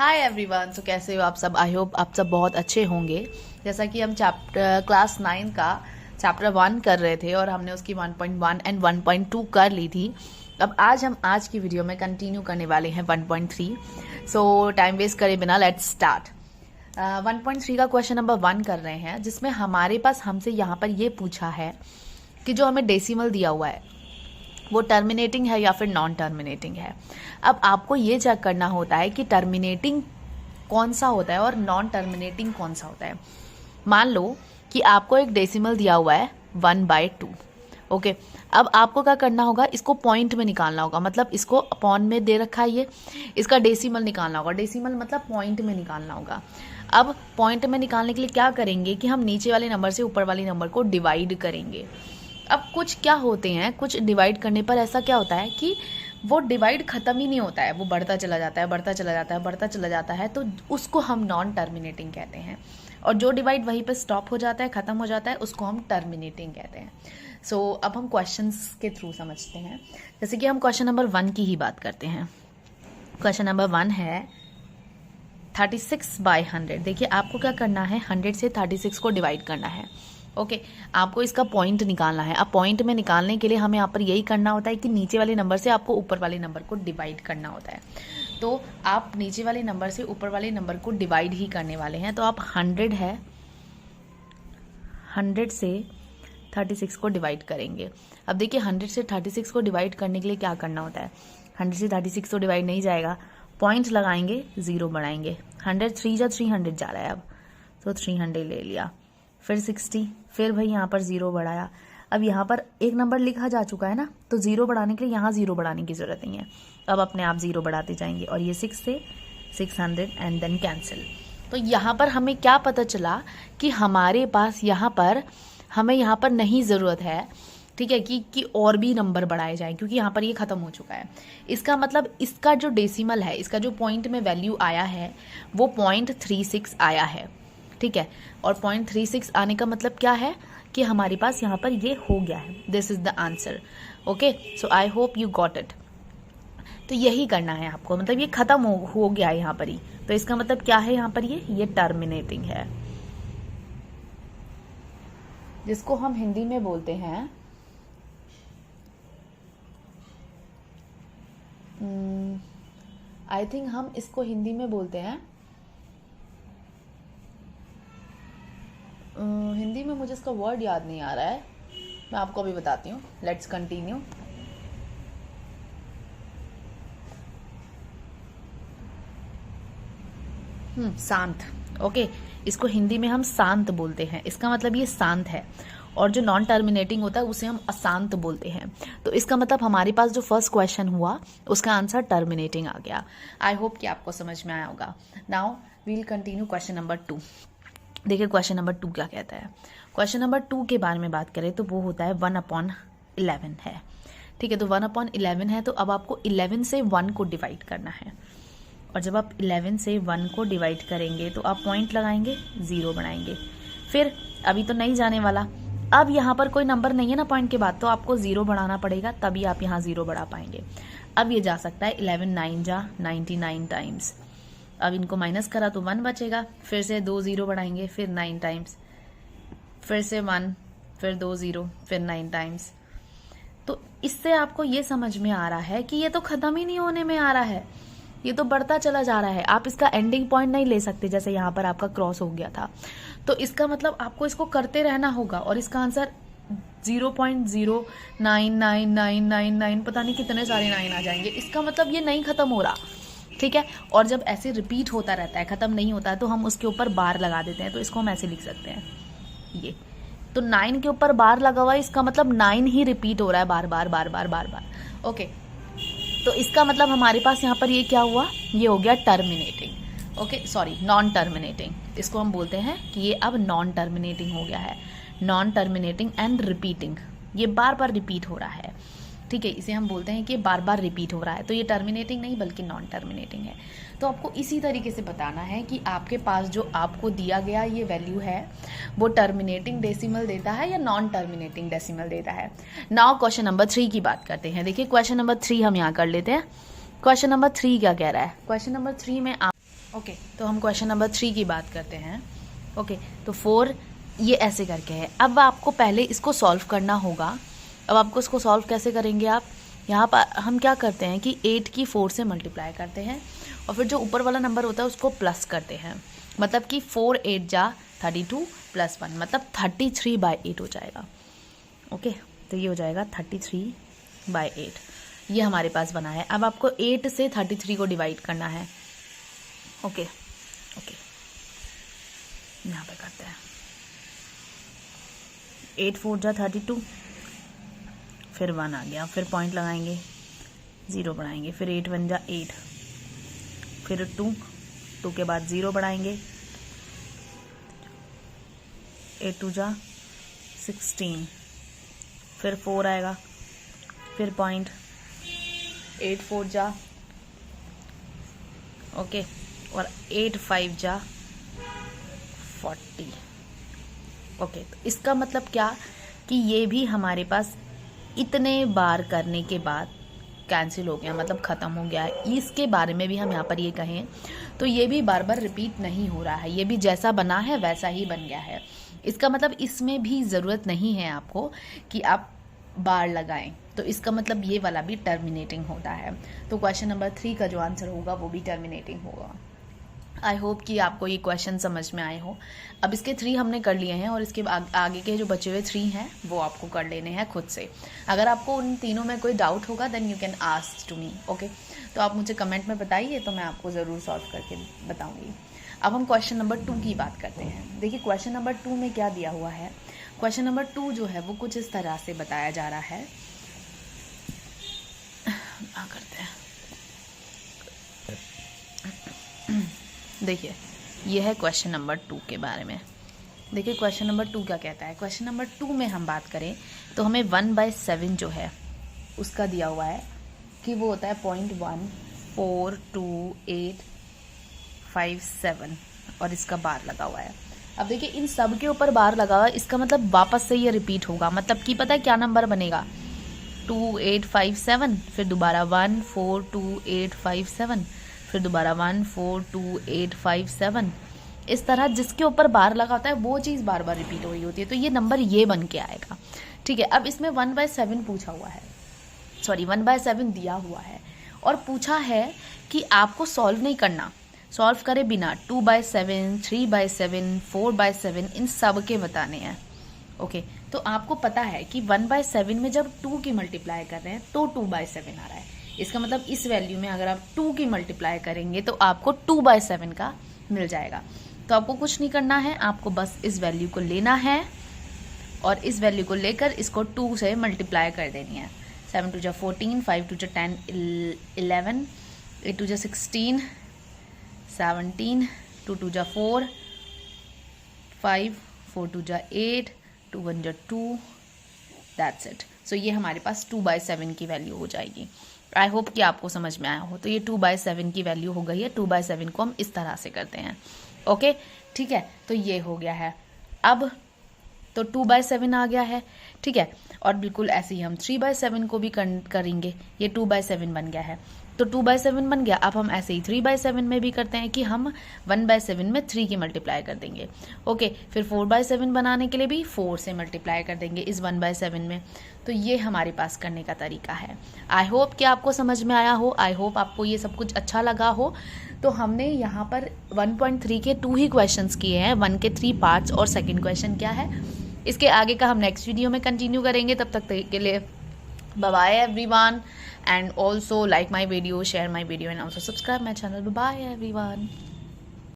Hi everyone. तो कैसे हो आप सब? आई होप आप सब बहुत अच्छे होंगे। जैसा कि हम क्लास 9 का चैप्टर 1 कर रहे थे और हमने उसकी 1.1 एंड 1.2 कर ली थी। अब हम आज की वीडियो में कंटिन्यू करने वाले हैं 1.3। सो टाइम वेस्ट करे बिना लेट्स स्टार्ट। 1.3 का क्वेश्चन नंबर 1 कर रहे हैं, जिसमें हमारे पास हमसे यहाँ पर ये पूछा है कि जो हमें डेसिमल दिया हुआ है वो टर्मिनेटिंग है या फिर नॉन टर्मिनेटिंग है। अब आपको ये चेक करना होता है कि टर्मिनेटिंग कौन सा होता है और नॉन टर्मिनेटिंग कौन सा होता है। मान लो कि आपको एक डेसिमल दिया हुआ है 1/2। ओके, अब आपको क्या करना होगा, इसको पॉइंट में निकालना होगा। मतलब इसको अपॉन में दे रखा है ये, इसका डेसिमल निकालना होगा। डेसिमल मतलब पॉइंट में निकालना होगा। अब पॉइंट में निकालने के लिए क्या करेंगे कि हम नीचे वाले नंबर से ऊपर वाले नंबर को डिवाइड करेंगे। अब कुछ क्या होते हैं, कुछ डिवाइड करने पर ऐसा क्या होता है कि वो डिवाइड खत्म ही नहीं होता है, वो बढ़ता चला जाता है, बढ़ता चला जाता है, बढ़ता चला जाता है, तो उसको हम नॉन टर्मिनेटिंग कहते हैं। और जो डिवाइड वहीं पे स्टॉप हो जाता है, खत्म हो जाता है, उसको हम टर्मिनेटिंग कहते हैं। सो अब हम क्वेश्चंस के थ्रू समझते हैं। जैसे कि हम क्वेश्चन नंबर 1 की ही बात करते हैं। क्वेश्चन नंबर 1 है 36/100। देखिए आपको क्या करना है, 100 से 36 को डिवाइड करना है। ओके, आपको इसका पॉइंट निकालना है। अब पॉइंट में निकालने के लिए हमें यहाँ पर यही करना होता है कि नीचे वाले नंबर से आपको ऊपर वाले नंबर को डिवाइड करना होता है। तो आप नीचे वाले नंबर से ऊपर वाले नंबर को डिवाइड ही करने वाले हैं। तो आप 100 है, 100 से 36 को डिवाइड करेंगे। अब देखिए 100 से 36 को डिवाइड करने के लिए क्या करना होता है। 100 से 36 तो डिवाइड नहीं जाएगा, पॉइंट लगाएंगे, 0 बढ़ाएंगे। 100 3 जा 300 जा रहा है, अब तो 300 ले लिया। फिर 60, फिर भाई यहाँ पर 0 बढ़ाया। अब यहाँ पर एक नंबर लिखा जा चुका है ना, तो 0 बढ़ाने के लिए यहाँ 0 बढ़ाने की जरूरत नहीं है। अब अपने आप 0 बढ़ाते जाएंगे और ये 6 से 600 एंड देन कैंसिल। तो यहाँ पर हमें क्या पता चला कि हमारे पास हमें यहाँ पर नहीं ज़रूरत है, ठीक है, कि और भी नंबर बढ़ाए जाएं, क्योंकि यहाँ पर ये ख़त्म हो चुका है। इसका मतलब इसका जो डेसिमल है, इसका जो पॉइंट में वैल्यू आया है वो 0.36 आया है, ठीक है। और 0.36 आने का मतलब क्या है कि हमारे पास यहाँ पर ये हो गया है। This is the answer. Okay, so I hope you got it. तो यही करना है आपको, मतलब ये खत्म हो गया है यहाँ पर ही। तो इसका मतलब क्या है, यहाँ पर ये टर्मिनेटिंग है, जिसको हम हिंदी में बोलते हैं आई थिंक हम इसको हिंदी में बोलते हैं, हिंदी में मुझे इसका वर्ड याद नहीं आ रहा है, मैं आपको अभी बताती हूँ। Let's continue. शांत। ओके, इसको हिंदी में हम शांत बोलते हैं। इसका मतलब ये शांत है। और जो नॉन टर्मिनेटिंग होता है उसे हम अशांत बोलते हैं। तो इसका मतलब हमारे पास जो फर्स्ट क्वेश्चन हुआ उसका आंसर टर्मिनेटिंग आ गया। आई होप कि आपको समझ में आया होगा। Now we'll continue question number 2। देखिए क्वेश्चन नंबर 2 क्या कहता है। क्वेश्चन नंबर 2 के बारे में बात करें तो वो होता है 1/11 है, ठीक है। तो 1/11 है, तो अब आपको 11 से 1 को डिवाइड करना है। और जब आप 11 से 1 को डिवाइड करेंगे तो आप पॉइंट लगाएंगे, 0 बनाएंगे। फिर अभी तो नहीं जाने वाला, अब यहाँ पर कोई नंबर नहीं है ना पॉइंट के बाद, तो आपको 0 बढ़ाना पड़ेगा, तभी आप यहाँ 0 बढ़ा पाएंगे। अब ये जा सकता है 11 9 जा 99 टाइम्स। अब इनको माइनस करा तो 1 बचेगा। फिर से 2 0 बढ़ाएंगे, फिर 9 टाइम्स, फिर से 1, फिर 2 0, फिर 9 टाइम्स। तो इससे आपको ये समझ में आ रहा है कि ये तो खत्म ही नहीं होने में आ रहा है, ये तो बढ़ता चला जा रहा है। आप इसका एंडिंग पॉइंट नहीं ले सकते, जैसे यहाँ पर आपका क्रॉस हो गया था। तो इसका मतलब आपको इसको करते रहना होगा। और इसका आंसर 0.0999999 पता नहीं कितने सारे 9 आ जाएंगे। इसका मतलब ये नहीं खत्म हो रहा, ठीक है। और जब ऐसे रिपीट होता रहता है, खत्म नहीं होता है, तो हम उसके ऊपर बार लगा देते हैं। तो इसको हम ऐसे लिख सकते हैं, ये तो 9 के ऊपर बार लगा हुआ है, इसका मतलब 9 ही रिपीट हो रहा है बार बार बार बार बार बार। ओके, तो इसका मतलब हमारे पास यहाँ पर ये क्या हुआ, ये हो गया terminating. Okay, sorry, non terminating. इसको हम बोलते हैं कि ये अब नॉन टर्मिनेटिंग हो गया है। नॉन टर्मिनेटिंग एंड रिपीटिंग, ये बार बार रिपीट हो रहा है, ठीक है। इसे हम बोलते हैं कि बार बार रिपीट हो रहा है। तो ये टर्मिनेटिंग नहीं बल्कि नॉन टर्मिनेटिंग है। तो आपको इसी तरीके से बताना है कि आपके पास जो आपको दिया गया ये वैल्यू है वो टर्मिनेटिंग डेसिमल देता है या नॉन टर्मिनेटिंग डेसिमल देता है। नाउ क्वेश्चन नंबर 3 की बात करते हैं। देखिए क्वेश्चन नंबर 3 हम यहाँ कर लेते हैं। क्वेश्चन नंबर 3 क्या कह रहा है। क्वेश्चन नंबर 3 में ओके, तो हम क्वेश्चन नंबर 3 की बात करते हैं। ओके, तो 4 ये ऐसे करके है। अब आपको पहले इसको सॉल्व करना होगा। अब आपको इसको सॉल्व कैसे करेंगे आप, यहाँ पर हम क्या करते हैं कि 8 की 4 से मल्टीप्लाई करते हैं और फिर जो ऊपर वाला नंबर होता है उसको प्लस करते हैं। मतलब कि 4 8 जा 32 प्लस 1 मतलब 33/8 हो जाएगा। ओके, तो ये हो जाएगा 33/8। ये हमारे पास बना है। अब आपको 8 से 33 को डिवाइड करना है। ओके, यहाँ पे करते हैं। 8 4 जा 32, फिर 1 आ गया, फिर पॉइंट लगाएंगे, 0 बढ़ाएंगे, फिर 8 1 जा 8, फिर 2 के बाद 0 बढ़ाएंगे, 8 2 जा 16, फिर 4 आएगा, फिर पॉइंट, 8 4 जा ओके, और 8 5 जा 40। ओके, तो इसका मतलब क्या कि ये भी हमारे पास इतने बार करने के बाद कैंसिल हो गया, मतलब ख़त्म हो गया है। इसके बारे में भी हम यहाँ पर ये कहें तो ये भी बार बार रिपीट नहीं हो रहा है, ये भी जैसा बना है वैसा ही बन गया है। इसका मतलब इसमें भी ज़रूरत नहीं है आपको कि आप बार लगाएं, तो इसका मतलब ये वाला भी टर्मिनेटिंग होता है। तो क्वेश्चन नंबर 3 का जो आंसर होगा वो भी टर्मिनेटिंग होगा। आई होप कि आपको ये क्वेश्चन समझ में आए हो। अब इसके 3 हमने कर लिए हैं और इसके आगे के जो बचे हुए 3 हैं वो आपको कर लेने हैं खुद से। अगर आपको उन तीनों में कोई डाउट होगा then you can ask to me. Okay, तो आप मुझे कमेंट में बताइए तो मैं आपको ज़रूर सॉल्व करके बताऊँगी। अब हम क्वेश्चन नंबर 2 की बात करते हैं। देखिए क्वेश्चन नंबर 2 में क्या दिया हुआ है। क्वेश्चन नंबर 2 जो है वो कुछ इस तरह से बताया जा रहा है। करते हैं, देखिए ये है क्वेश्चन नंबर 2 के बारे में। देखिए क्वेश्चन नंबर 2 क्या कहता है। क्वेश्चन नंबर 2 में हम बात करें तो हमें 1/7 जो है उसका दिया हुआ है कि वो होता है 0.1428857 और इसका बार लगा हुआ है। अब देखिए इन सब के ऊपर बार लगा हुआ है, इसका मतलब वापस से ये रिपीट होगा। मतलब कि पता है क्या नंबर बनेगा, 2857, फिर दोबारा 1428857, फिर दोबारा 1428857। इस तरह जिसके ऊपर बार लगा होता है वो चीज़ बार बार रिपीट हो रही होती है, तो ये नंबर ये बन के आएगा। ठीक है, अब इसमें 1/7 पूछा हुआ है, सॉरी 1/7 दिया हुआ है और पूछा है कि आपको सॉल्व नहीं करना, सॉल्व करे बिना 2/7, 3/7, 4/7 इन सब के बताने हैं। ओके, तो आपको पता है कि 1/7 में जब 2 की मल्टीप्लाई कर रहे हैं तो 2/7 आ रहा है। इसका मतलब इस वैल्यू में अगर आप 2 की मल्टीप्लाई करेंगे तो आपको 2/7 का मिल जाएगा। तो आपको कुछ नहीं करना है, आपको बस इस वैल्यू को लेना है और इस वैल्यू को लेकर इसको 2 से मल्टीप्लाई कर देनी है। 7 2 जा 14, 5 2 जा 10 11, 8 2 जा 16, 17, 2 2 जा 4, 5 4 2 जा 8, 2 1 जा 2, दैट्स इट। सो ये हमारे पास 2/7 की वैल्यू हो जाएगी। आई होप कि आपको समझ में आया हो। तो ये 2/7 की वैल्यू हो गई है। 2/7 को हम इस तरह से करते हैं। ओके, ठीक है, तो ये हो गया है। अब तो 2/7 आ गया है, ठीक है, और बिल्कुल ऐसे ही हम 3/7 को भी करेंगे। ये 2/7 बन गया है, तो 2/7 बन गया। अब हम ऐसे ही 3/7 में भी करते हैं कि हम 1/7 में 3 की मल्टीप्लाई कर देंगे। ओके, फिर 4/7 बनाने के लिए भी 4 से मल्टीप्लाई कर देंगे इस 1/7 में। तो ये हमारे पास करने का तरीका है। आई होप कि आपको समझ में आया हो, आई होप आपको ये सब कुछ अच्छा लगा हो। तो हमने यहाँ पर 1.3 के 2 ही क्वेश्चंस किए हैं, 1 के 3 पार्ट्स और सेकंड क्वेश्चन क्या है इसके आगे का हम नेक्स्ट वीडियो में कंटिन्यू करेंगे। तब तक के लिए bye bye everyone, and also like my video, share my video and also subscribe my channel. Bye bye everyone.